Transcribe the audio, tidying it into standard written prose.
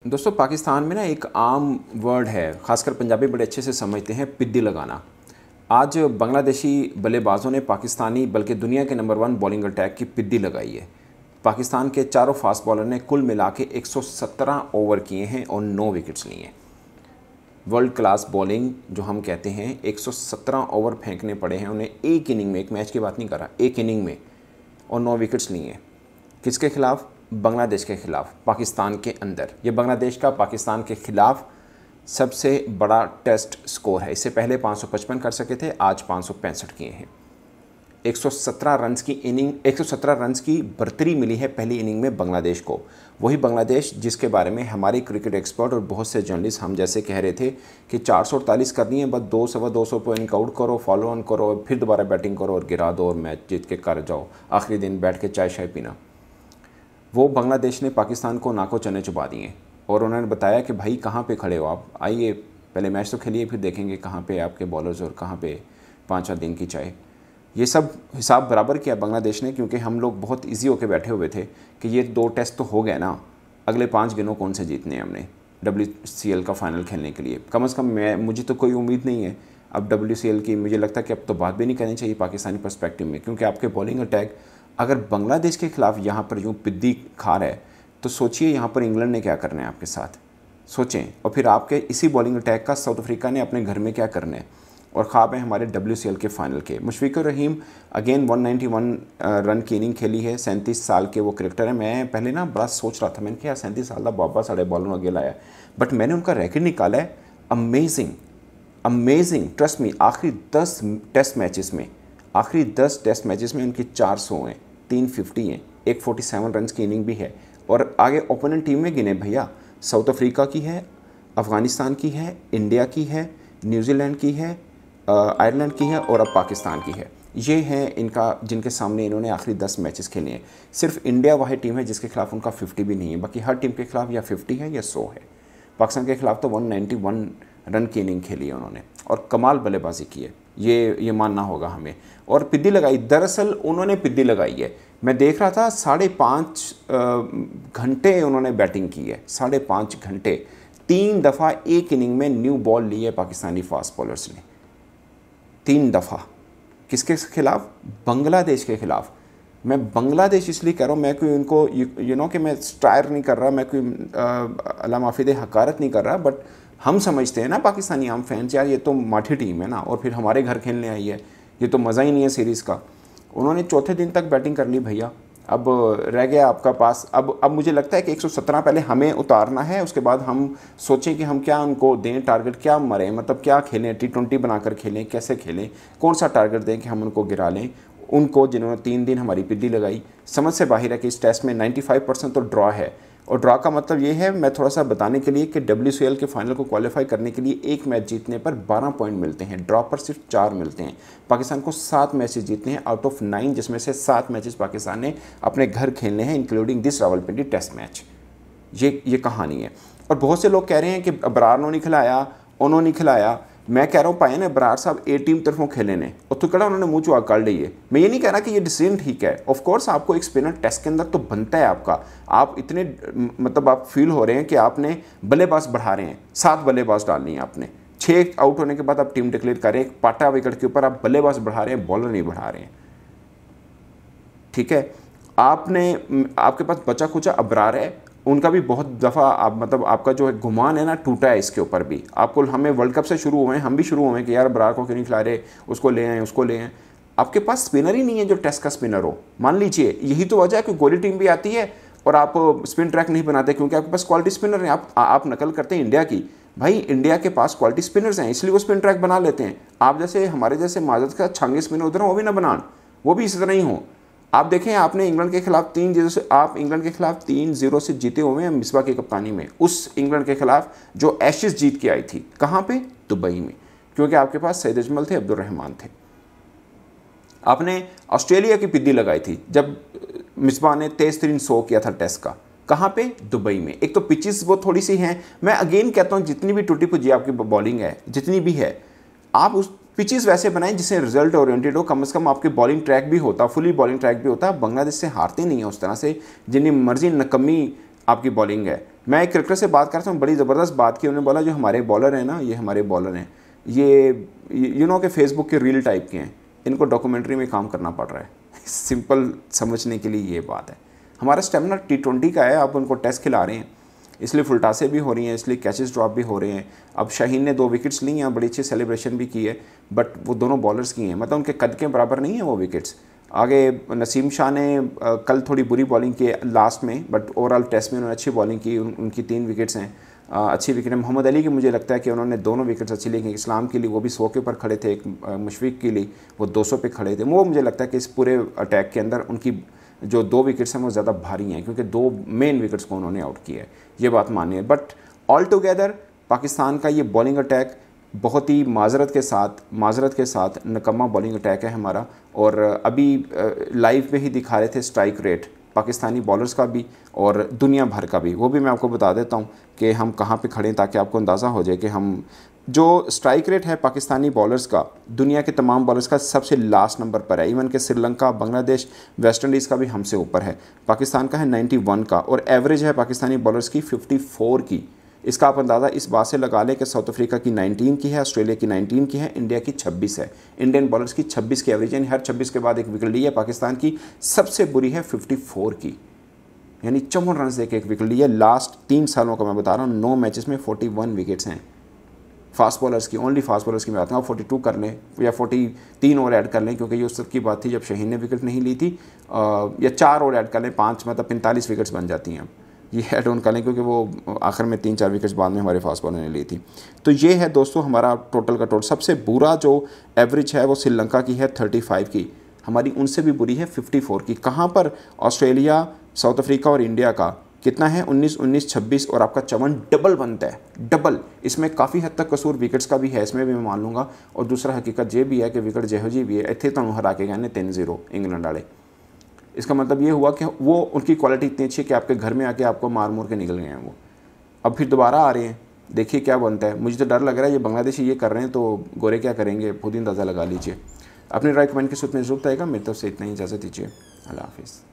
दोस्तों पाकिस्तान में ना एक आम वर्ड है, खासकर पंजाबी बड़े अच्छे से समझते हैं, पिद्दी लगाना। आज बांग्लादेशी बल्लेबाजों ने पाकिस्तानी बल्कि दुनिया के नंबर 1 बॉलिंग अटैक की पिद्दी लगाई है। पाकिस्तान के चारों फास्ट बॉलर ने कुल मिला के 117 ओवर किए हैं और 9 विकेट्स लिए हैं। वर्ल्ड क्लास बॉलिंग जो हम कहते हैं, 117 ओवर फेंकने पड़े हैं उन्हें एक इनिंग में, एक मैच की बात नहीं कर रहा, एक इनिंग में, और 9 विकेट्स लिए हैं। किसके खिलाफ? बांग्लादेश के खिलाफ, पाकिस्तान के अंदर। ये बांग्लादेश का पाकिस्तान के खिलाफ सबसे बड़ा टेस्ट स्कोर है। इससे पहले 555 कर सके थे, आज 565 किए हैं। 117 रन्स की इनिंग, 117 रन्स की बर्तरी मिली है पहली इनिंग में बांग्लादेश को। वही बांग्लादेश जिसके बारे में हमारे क्रिकेट एक्सपर्ट और बहुत से जर्नलिस्ट हम जैसे कह रहे थे कि 448 करनी है, बस 2 सवा 200 पॉइंट आउट करो, फॉलो ऑन करो, फिर दोबारा बैटिंग करो और गिरा दो और मैच जीत के कर जाओ, आखिरी दिन बैठ के चाय शाय पीना। वो बांग्लादेश ने पाकिस्तान को नाको चने चुबा दिए और उन्होंने बताया कि भाई कहाँ पे खड़े हो आप, आइए पहले मैच तो खेलिए, फिर देखेंगे कहाँ पे आपके बॉलर्स और कहाँ पे 5-4 दिन की चाय। ये सब हिसाब बराबर किया बांग्लादेश ने, क्योंकि हम लोग बहुत इजी होकर बैठे हुए थे कि ये 2 टेस्ट तो हो गए ना, अगले 5 दिनों कौन से जीतने हैं हमने WCL का फाइनल खेलने के लिए। कम से कम मुझे तो कोई उम्मीद नहीं है अब WCL की। मुझे लगता है कि अब तो बात भी नहीं करनी चाहिए पाकिस्तानी पर्सपेक्टिव में, क्योंकि आपके बॉलिंग अटैक अगर बांग्लादेश के खिलाफ यहाँ पर यूँ पिद्दी खा रहा है तो सोचिए यहाँ पर इंग्लैंड ने क्या करना है आपके साथ, सोचें। और फिर आपके इसी बॉलिंग अटैक का साउथ अफ्रीका ने अपने घर में क्या करना है। और ख्वाब है हमारे WCL के फाइनल के। मुशफिकुर रहीम अगेन 191 रन की इनिंग खेली है। 37 साल के वो क्रिकेटर है। मैं पहले ना बड़ा सोच रहा था, मैंने कहा 37 साल का बाबा साढ़े बॉलर अगे लाया, बट मैंने उनका रिकॉर्ड निकाला है। Amazing amazing, trust me. आखिरी 10 टेस्ट मैचेस में उनकी 400 हैं, 350 हैं, 147 रन की इनिंग भी है। और आगे ओपोनेंट टीम में गिने भैया, साउथ अफ्रीका की है, अफ़गानिस्तान की है, इंडिया की है, न्यूजीलैंड की है, आयरलैंड की है और अब पाकिस्तान की है। ये हैं इनका जिनके सामने इन्होंने आखिरी 10 मैचेस खेले हैं। सिर्फ इंडिया वाही टीम है जिसके खिलाफ उनका 50 भी नहीं है, बाकी हर टीम के खिलाफ या 50 है या 100 है। पाकिस्तान के खिलाफ तो 191 रन की इनिंग खेली है उन्होंने और कमाल बल्लेबाजी की है, ये मानना होगा हमें। और पिद्दी लगाई, दरअसल उन्होंने पिद्दी लगाई है। मैं देख रहा था 5.5 घंटे उन्होंने बैटिंग की है, 5.5 घंटे। 3 दफ़ा एक इनिंग में न्यू बॉल ली है पाकिस्तानी फास्ट बॉलर्स ने, 3 दफ़ा। किसके खिलाफ? बांग्लादेश के खिलाफ। मैं बांग्लादेश इसलिए कह रहा हूँ, मैं कोई उनको कि मैं स्टायर नहीं कर रहा, मैं कोई अल्लाह माफ़ी दे हकारत नहीं कर रहा, बट हम समझते हैं ना पाकिस्तानी आम फैंस, यार ये तो माठी टीम है ना, और फिर हमारे घर खेलने आई है, ये तो मज़ा ही नहीं है सीरीज़ का। उन्होंने चौथे दिन तक बैटिंग कर ली भैया। अब रह गया आपका पास, अब मुझे लगता है कि 117 पहले हमें उतारना है, उसके बाद हम सोचें कि हम क्या उनको दें टारगेट, क्या मरें, मतलब क्या खेलें, T20 बनाकर खेलें, कैसे खेलें, कौन सा टारगेट दें कि हम उनको गिरा लें। उनको जिन्होंने 3 दिन हमारी पिद्दी लगाई, समझ से बाहर है कि इस टेस्ट में 95% तो ड्रॉ है। और ड्रॉ का मतलब ये है, मैं थोड़ा सा बताने के लिए, कि WCL के फाइनल को क्वालिफाई करने के लिए एक मैच जीतने पर 12 पॉइंट मिलते हैं, ड्रॉ पर सिर्फ 4 मिलते हैं। पाकिस्तान को 7 मैचेस जीतने हैं आउट ऑफ 9, जिसमें से 7 मैचेस पाकिस्तान ने अपने घर खेलने हैं, including this Rawalpindi test match. ये कहानी है। और बहुत से लोग कह रहे हैं कि अबरार ने नहीं खिलाया, उन्होंने नहीं खिलाया। मैं कह रहा हूँ पाए ने अबरार साहब ए टीम तरफों खेले ने, और तो कड़ा उन्होंने मुँह चुआ कर ली है। मैं ये नहीं कह रहा कि ये डिसीजन ठीक है। ऑफ कोर्स आपको एक स्पिनर टेस्ट के अंदर तो बनता है आपका, आप इतने मतलब आप फील हो रहे हैं कि आपने बल्लेबाज बढ़ा रहे हैं, 7 बल्लेबाज डालनी है आपने, 6 आउट होने के बाद आप टीम डिक्लेयर कर रहे हैं, पाटा विकेट के ऊपर आप बल्लेबाज बढ़ा रहे हैं, बॉलर नहीं बढ़ा रहे हैं, ठीक है। आपके पास बचा खुचा अबरार है, उनका भी बहुत दफ़ा आप मतलब आपका जो है गुमान है ना टूटा है इसके ऊपर भी। आपको हमें वर्ल्ड कप से शुरू हुए हैं, हम भी शुरू हुए हैं कि यार अबरार को क्यों नहीं खिला रहे, उसको ले आए, उसको ले आए। आपके पास स्पिनर ही नहीं है जो टेस्ट का स्पिनर हो। मान लीजिए यही तो वजह है कि गोली टीम भी आती है और आप स्पिन ट्रैक नहीं बनाते, क्योंकि आपके पास क्वालिटी स्पिनर हैं। आप नकल करते हैं इंडिया की, भाई इंडिया के पास क्वालिटी स्पिनर्स हैं, इसलिए वो स्पिन ट्रैक बना लेते हैं। आप जैसे हमारे जैसे माजद का छांगे स्पिनर उधर वो भी ना बनान, वो भी इसी तरह ही हो। आप देखें, आपने इंग्लैंड के खिलाफ 3-0 से, आप इंग्लैंड के खिलाफ 3-0 से जीते हुए हैं मिसबा की कप्तानी में, उस इंग्लैंड के खिलाफ जो एशेस जीत के आई थी। कहाँ पे? दुबई में, क्योंकि आपके पास सईद अजमल थे, अब्दुल रहमान थे। आपने ऑस्ट्रेलिया की पिद्दी लगाई थी जब मिसबा ने तेज तरीन 100 किया था टेस्ट का। कहाँ पे? दुबई में। एक तो पिचेस वो थोड़ी सी हैं, मैं अगेन कहता हूँ जितनी भी टूटी पुजी आपकी बॉलिंग है, जितनी भी है, आप उस पिचेस वैसे बनाएं जिससे रिजल्ट ओरिएंटेड हो, कम से कम आपके बॉलिंग ट्रैक भी होता, फुली बॉलिंग ट्रैक भी होता। बांग्लादेश से हारते नहीं है उस तरह से, जितनी मर्जी नकमी आपकी बॉलिंग है। मैं एक क्रिकेटर से बात कर रहा हूँ, बड़ी ज़बरदस्त बात की, उन्होंने बोला जो हमारे बॉलर हैं ना, ये हमारे बॉलर हैं, ये यू नो के फेसबुक के रील टाइप के हैं, इनको डॉक्यूमेंट्री में काम करना पड़ रहा है। सिंपल समझने के लिए ये बात है। हमारा स्टेमिना T20 का है, आप उनको टेस्ट खिला रहे हैं, इसलिए फुलटासे भी हो रही हैं, इसलिए कैचेस ड्रॉप भी हो रहे हैं। अब शाहीन ने 2 विकेट्स ली हैं, बड़ी अच्छी सेलिब्रेशन भी की है, बट वो दोनों बॉलर्स की हैं, मतलब उनके कद के बराबर नहीं है वो विकेट्स। आगे नसीम शाह ने कल थोड़ी बुरी बॉलिंग की लास्ट में, बट ओवरऑल टेस्ट में उन्होंने अच्छी बॉलिंग की, उनकी 3 विकेट्स हैं, अच्छी विकेट है। मोहम्मद अली की मुझे लगता है कि उन्होंने दोनों विकेट्स अच्छी ली। इस्लाम के लिए वो भी 100 के ऊपर खड़े थे, एक मुशफिक के लिए वो 200 पे खड़े थे। वो मुझे लगता है कि इस पूरे अटैक के अंदर उनकी जो 2 विकेट्स हैं वो ज़्यादा भारी हैं, क्योंकि 2 मेन विकेट्स को उन्होंने आउट किया है, ये बात मानिए। बट ऑल टुगेदर पाकिस्तान का ये बॉलिंग अटैक बहुत ही माजरत के साथ नकम्मा बॉलिंग अटैक है हमारा। और अभी लाइव में ही दिखा रहे थे स्ट्राइक रेट पाकिस्तानी बॉलर्स का भी और दुनिया भर का भी, वो भी मैं आपको बता देता हूँ कि हम कहाँ पे खड़े हैं, ताकि आपको अंदाज़ा हो जाए कि हम जो स्ट्राइक रेट है पाकिस्तानी बॉलर्स का दुनिया के तमाम बॉलर्स का सबसे लास्ट नंबर पर है। इवन के श्रीलंका, बांग्लादेश, वेस्ट इंडीज़ का भी हमसे ऊपर है। पाकिस्तान का है 91 का, और एवरेज है पाकिस्तानी बॉलर्स की 54 की। इसका आप अंदाज़ा इस बात से लगा लें कि साउथ अफ्रीका की 19 की है, ऑस्ट्रेलिया की 19 की है, इंडिया की 26 है। इंडियन बॉलर्स की 26 की एवरेज, यानी हर 26 के बाद एक विकेट ली है। पाकिस्तान की सबसे बुरी है 54 की, यानी 54 रन से एक विकेट ली है। लास्ट 3 सालों का मैं बता रहा हूँ, 9 मैचेस में 41 विकेट्स हैं फास्ट बॉलर्स की, ओनली फास्ट बॉलर्स की मैं आता हूँ। 42 कर लें या 43 और ऐड कर लें, क्योंकि ये उस तक की बात थी जब शाहीन ने विकेट नहीं ली थी, या 4 और ऐड कर लें, 5 मतलब 45 विकेट्स बन जाती हैं। ये ऐड ऑन कर लें, क्योंकि वो आखिर में 3-4 विकेट्स बाद में हमारे फास्ट बॉलर ने ली थी। तो ये है दोस्तों हमारा टोटल का टोटल। सबसे बुरा जो एवरेज है वो श्रीलंका की है 35 की, हमारी उनसे भी बुरी है 54 की। कहाँ पर ऑस्ट्रेलिया, साउथ अफ्रीका और इंडिया का कितना है 19-19, 26 और आपका 54 डबल बनता है, डबल। इसमें काफ़ी हद तक कसूर विकेट्स का भी है, इसमें भी मैं मान लूँगा। और दूसरा हकीकत ये भी है कि विकेट जहो जी भी है, इतने तो हरा के गए 3-0 इंग्लैंड वाले। इसका मतलब ये हुआ कि वो उनकी क्वालिटी इतनी अच्छी है कि आपके घर में आके आपको मार मूर के निकल गए हैं वो। अब फिर दोबारा आ रहे हैं, देखिए क्या बनता है। मुझे तो डर लग रहा है ये बांग्लादेशी ये कर रहे हैं, तो गोरे क्या करेंगे खुद ही अंदाज़ा लगा लीजिए। अपनी राय कमेंट के सूत्र में जरूर आएगा। मेरी तरफ से इतना ही, इजाज़त दीजिए, अल्लाह हाफिज़।